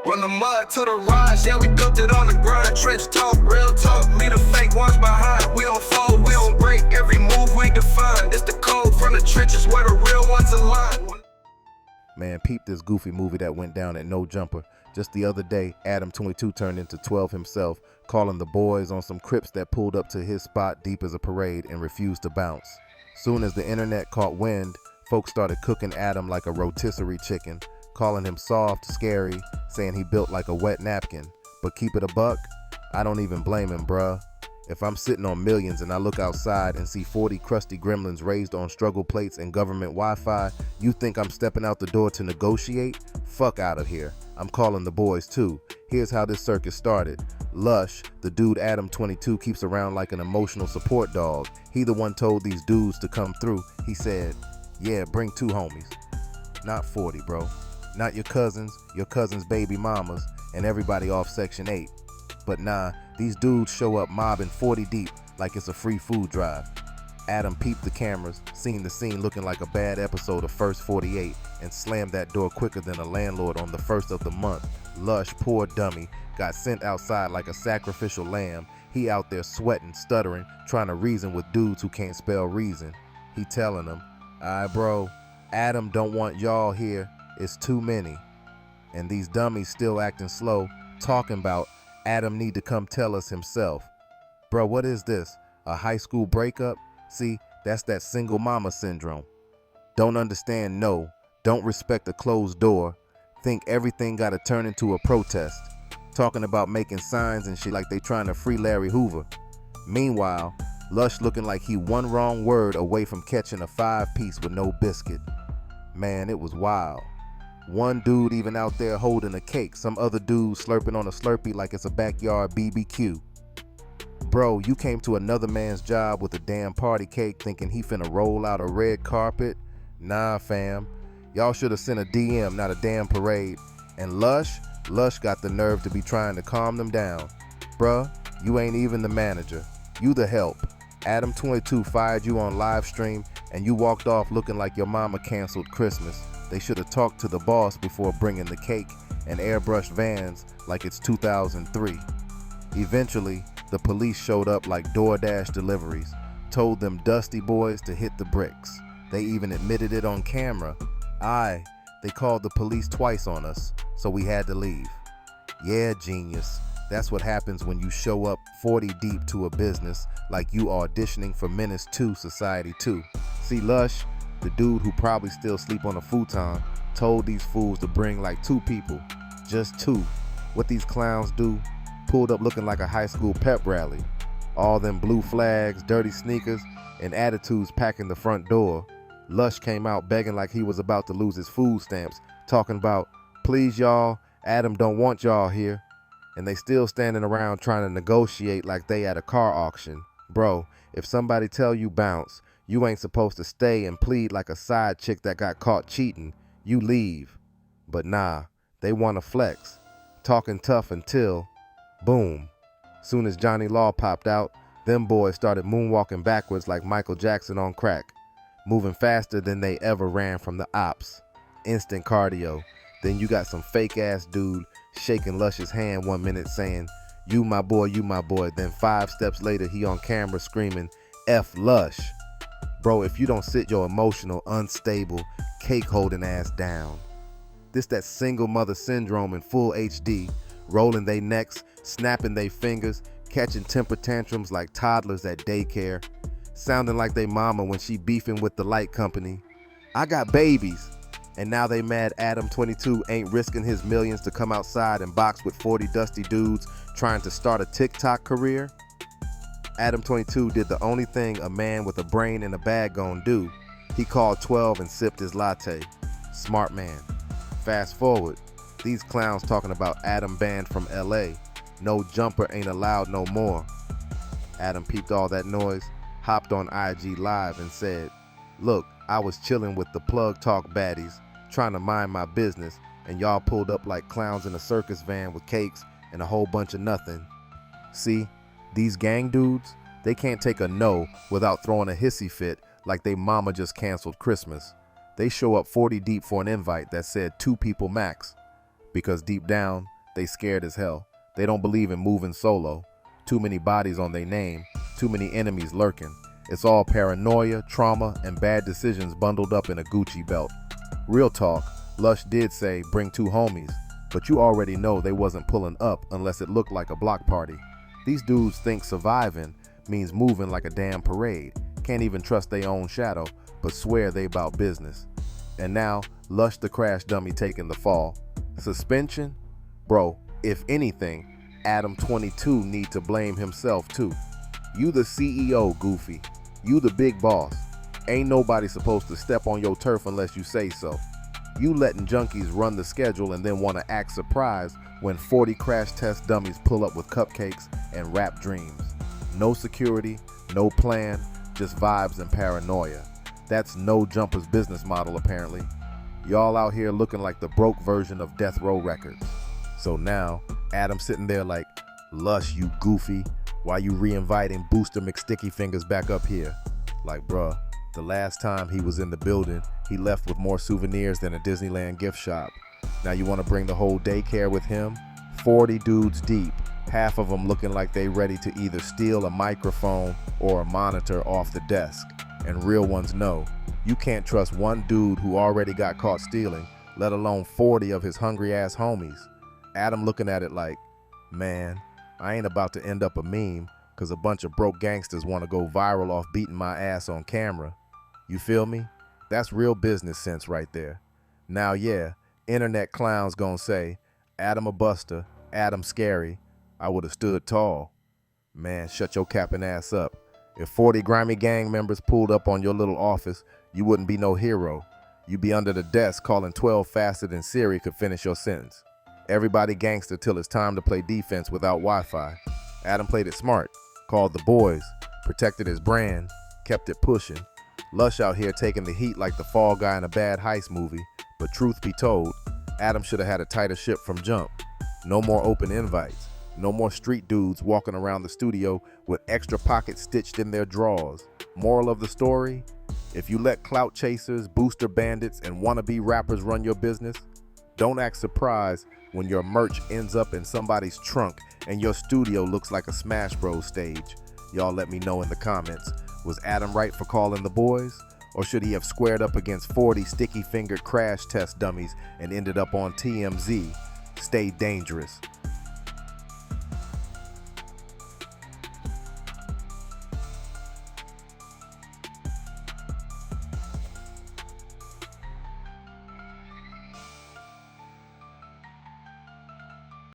From the mud to the rise, yeah, we built it on the grind. Trench talk, real talk, leave the fake ones behind. We don't fold, we don't break, every move we define. It's the code from the trenches where the real ones align. Man, peep this goofy movie that went down at No Jumper. Just the other day, Adam22 turned into 12 himself, calling the boys on some Crips that pulled up to his spot deep as a parade and refused to bounce. Soon as the internet caught wind, folks started cooking Adam like a rotisserie chicken, calling him soft, scary, saying he built like a wet napkin. But keep it a buck, I don't even blame him, bruh. If I'm sitting on millions and I look outside and see 40 crusty gremlins raised on struggle plates and government Wi-Fi, you think I'm stepping out the door to negotiate? Fuck out of here. I'm calling the boys too. Here's how this circus started. Lush, the dude Adam22 keeps around like an emotional support dog. He the one told these dudes to come through. He said, yeah, bring 2 homies. Not 40, bro. Not your cousins' baby mamas, and everybody off Section 8. But nah, these dudes show up mobbing 40 deep like it's a free food drive. Adam peeped the cameras, seen the scene looking like a bad episode of First 48, and slammed that door quicker than a landlord on the 1st of the month. Lush, poor dummy, got sent outside like a sacrificial lamb. He out there sweating, stuttering, trying to reason with dudes who can't spell reason. He telling them, "Aight, bro, Adam don't want y'all here. It's too many." And these dummies still acting slow, talking about Adam need to come tell us himself. Bro, what is this? A high school breakup? See, that's that single mama syndrome. Don't understand no, don't respect a closed door, think everything gotta turn into a protest. Talking about making signs and shit like they trying to free Larry Hoover. Meanwhile, Lush looking like he one wrong word away from catching a 5-piece with no biscuit. Man, it was wild. One dude even out there holding a cake, some other dude slurping on a Slurpee like it's a backyard BBQ. Bro, you came to another man's job with a damn party cake thinking he finna roll out a red carpet? Nah, fam. Y'all should have sent a DM, not a damn parade. And Lush got the nerve to be trying to calm them down. Bruh, you ain't even the manager. You the help. Adam22 fired you on live stream and you walked off looking like your mama canceled Christmas. They should have talked to the boss before bringing the cake and airbrushed vans like it's 2003. Eventually, the police showed up like DoorDash deliveries, told them dusty boys to hit the bricks. They even admitted it on camera. They called the police twice on us, so we had to leave. Yeah, genius. That's what happens when you show up 40 deep to a business like you auditioning for Menace 2 Society 2. See, Lush, the dude who probably still sleep on a futon, told these fools to bring like 2 people. Just 2. What these clowns do, pulled up looking like a high school pep rally. All them blue flags, dirty sneakers, and attitudes packing the front door. Lush came out begging like he was about to lose his food stamps, talking about, please y'all, Adam don't want y'all here. And they still standing around trying to negotiate like they at a car auction. Bro, if somebody tell you bounce, you ain't supposed to stay and plead like a side chick that got caught cheating. You leave. But nah, they wanna flex. Talking tough until, boom. Soon as Johnny Law popped out, them boys started moonwalking backwards like Michael Jackson on crack. Moving faster than they ever ran from the ops. Instant cardio. Then you got some fake ass dude shaking Lush's hand one minute saying, you my boy, then 5 steps later he on camera screaming, F Lush. Bro, if you don't sit your emotional, unstable, cake holding ass down. This that single mother syndrome in full HD, rolling they necks, snapping they fingers, catching temper tantrums like toddlers at daycare, sounding like they mama when she beefing with the light company. I got babies. And now they mad Adam22 ain't risking his millions to come outside and box with 40 dusty dudes trying to start a TikTok career? Adam22 did the only thing a man with a brain in a bag gon' do. He called 12 and sipped his latte. Smart man. Fast forward, these clowns talking about Adam banned from LA. No jumper ain't allowed no more. Adam peeped all that noise, hopped on IG Live and said, look, I was chilling with the plug talk baddies, trying to mind my business, and y'all pulled up like clowns in a circus van with cakes and a whole bunch of nothing. See, these gang dudes, they can't take a no without throwing a hissy fit like they mama just canceled Christmas. They show up 40 deep for an invite that said 2 people max, because deep down, They scared as hell. They don't believe in moving solo. Too many bodies on their name, too many enemies lurking. It's all paranoia, trauma, and bad decisions bundled up in a Gucci belt. Real talk, Lush did say bring 2 homies, but you already know they wasn't pulling up unless it looked like a block party. These dudes think surviving means moving like a damn parade. Can't even trust their own shadow, but swear they about business. And now, Lush the crash dummy taking the fall. Suspension? Bro, if anything, Adam22 need to blame himself too. You the CEO, Goofy. You the big boss. Ain't nobody supposed to step on your turf unless you say so. You letting junkies run the schedule and then want to act surprised when 40 crash test dummies pull up with cupcakes and rap dreams. No security, no plan, just vibes and paranoia. That's no jumper's business model apparently. Y'all out here looking like the broke version of Death Row Records. So now, Adam's sitting there like, Lush, you goofy, why you re-inviting Booster McSticky Fingers back up here? Like, bruh, the last time he was in the building, he left with more souvenirs than a Disneyland gift shop. Now you want to bring the whole daycare with him? 40 dudes deep, half of them looking like they ready to either steal a microphone or a monitor off the desk. And real ones know, you can't trust one dude who already got caught stealing, let alone 40 of his hungry ass homies. Adam looking at it like, man, I ain't about to end up a meme because a bunch of broke gangsters want to go viral off beating my ass on camera. You feel me? That's real business sense right there. Now yeah, internet clowns gonna say, Adam a buster, Adam scary, I would've stood tall. Man, shut your capping ass up. If 40 grimy gang members pulled up on your little office, you wouldn't be no hero. You'd be under the desk calling 12 faster than Siri could finish your sentence. Everybody gangster till it's time to play defense without Wi-Fi. Adam played it smart, called the boys, protected his brand, kept it pushing. Lush out here taking the heat like the fall guy in a bad heist movie, but truth be told, Adam should have had a tighter ship from jump. No more open invites. No more street dudes walking around the studio with extra pockets stitched in their drawers. Moral of the story? If you let clout chasers, booster bandits, and wannabe rappers run your business, don't act surprised when your merch ends up in somebody's trunk and your studio looks like a Smash Bros stage. Y'all let me know in the comments. Was Adam right for calling the boys? Or should he have squared up against 40 sticky-fingered crash test dummies and ended up on TMZ? Stay dangerous.